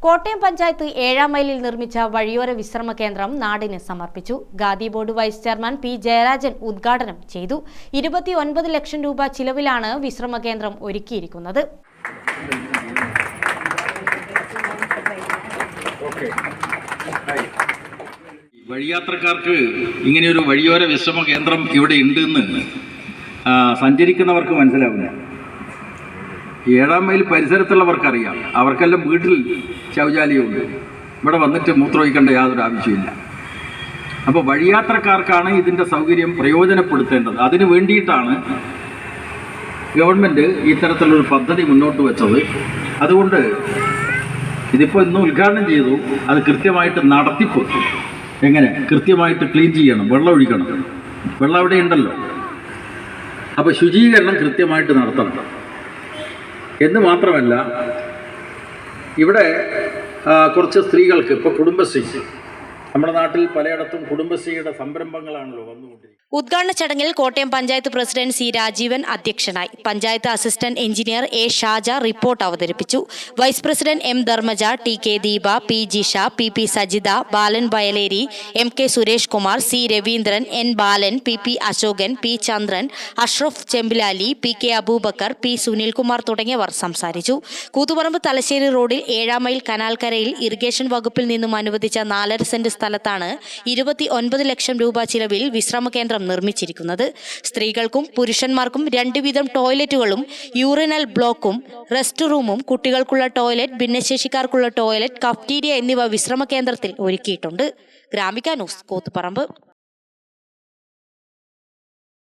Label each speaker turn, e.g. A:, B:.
A: കോട്ടയം പഞ്ചായത്ത് 7-ാം മൈലിൽ നിർമ്മിച്ച വഴിയോര വിശ്രമ കേന്ദ്രം നാടിന് സമർപ്പിച്ചു. Khadi board vice chairman P Jayarajan ഉദ്ഘാടനം ചെയ്തു. 29 ലക്ഷം രൂപ ചിലവിലാണ് വിശ്രമ കേന്ദ്രം ഒരുക്കിയിരിക്കുന്നത്.
B: വഴിയാത്രക്കാർക്ക് ഇങ്ങനെയൊരു വഴിയോര വിശ്രമ കേന്ദ്രം ഇവിടെ ഉണ്ടെന്ന് സഞ്ചരിക്കുന്നവർക്ക് മനസ്സിലാവില്ല. 7-ാം മൈൽ പരിസരത്തുള്ളവർക്കറിയാം. അവർക്കെല്ലാം വീട്ടിൽ ശൗചാലയമുണ്ട്. ഇവിടെ വന്നിട്ട് മൂത്രമൊഴിക്കേണ്ട യാതൊരു ആവശ്യമില്ല. അപ്പോൾ വഴിയാത്രക്കാർക്കാണ് ഇതിൻ്റെ സൗകര്യം പ്രയോജനപ്പെടുത്തേണ്ടത്. അതിനു വേണ്ടിയിട്ടാണ് ഗവൺമെൻറ് ഇത്തരത്തിലൊരു പദ്ധതി മുന്നോട്ട് വെച്ചത്. അതുകൊണ്ട് ഇതിപ്പോൾ ഇന്ന് ഉദ്ഘാടനം ചെയ്തു. അത് കൃത്യമായിട്ട് നടത്തിപ്പ് എങ്ങനെ കൃത്യമായിട്ട് ക്ലീൻ ചെയ്യണം, വെള്ളം ഒഴിക്കണം. വെള്ളം അവിടെ ഉണ്ടല്ലോ. അപ്പോൾ ശുചീകരണം കൃത്യമായിട്ട് നടത്തണം എന്ന് മാത്രമല്ല, ഇവിടെ കുറച്ച് സ്ത്രീകൾക്ക് ഇപ്പോൾ കുടുംബശ്രീ, നമ്മുടെ നാട്ടിൽ പലയിടത്തും കുടുംബശ്രീയുടെ സംരംഭങ്ങളാണല്ലോ വന്നുകൊണ്ടിരിക്കുന്നത്.
A: ഉദ്ഘാടന ചടങ്ങിൽ കോട്ടയം പഞ്ചായത്ത് പ്രസിഡന്റ് സി രാജീവൻ അധ്യക്ഷനായി. Panchayat assistant engineer A Shaja report അവതരിപ്പിച്ചു. Vice president M Dharmaja, T K Deepa, P Jisha, P P Sajitha, Balan Vayaleri, M K Suresh Kumar, C Raveendran, N Balan, P P Ashokan, P Chandran, Ashraf Chembilali, P K Abubacker, P Sunilkumar തുടങ്ങിയവർ സംസാരിച്ചു. കൂത്തുപറമ്പ് തലശ്ശേരി റോഡിൽ 7-ാം മൈൽ കനാൽക്കരയിൽ ഇറിഗേഷൻ വകുപ്പിൽ നിന്നും അനുവദിച്ച 4.5 സെന്റ് സ്ഥലത്താണ് 29 ലക്ഷം രൂപ ചിലവിൽ വിശ്രമ കേന്ദ്രം നിർമ്മിച്ചിരിക്കുന്നത്. സ്ത്രീകൾക്കും പുരുഷന്മാർക്കും 2 വീതം ടോയ്ലറ്റുകളും യൂറിനൽ ബ്ലോക്കും റെസ്റ്റ് റൂമും കുട്ടികൾക്കുള്ള ടോയ്ലറ്റ്, ഭിന്നശേഷിക്കാർക്കുള്ള ടോയ്ലറ്റ്, കഫ്റ്റീരിയ എന്നിവ വിശ്രമ കേന്ദ്രത്തിൽ ഒരുക്കിയിട്ടുണ്ട്. ഗ്രാമിക ന്യൂസ്, കൂത്തുപറമ്പ്.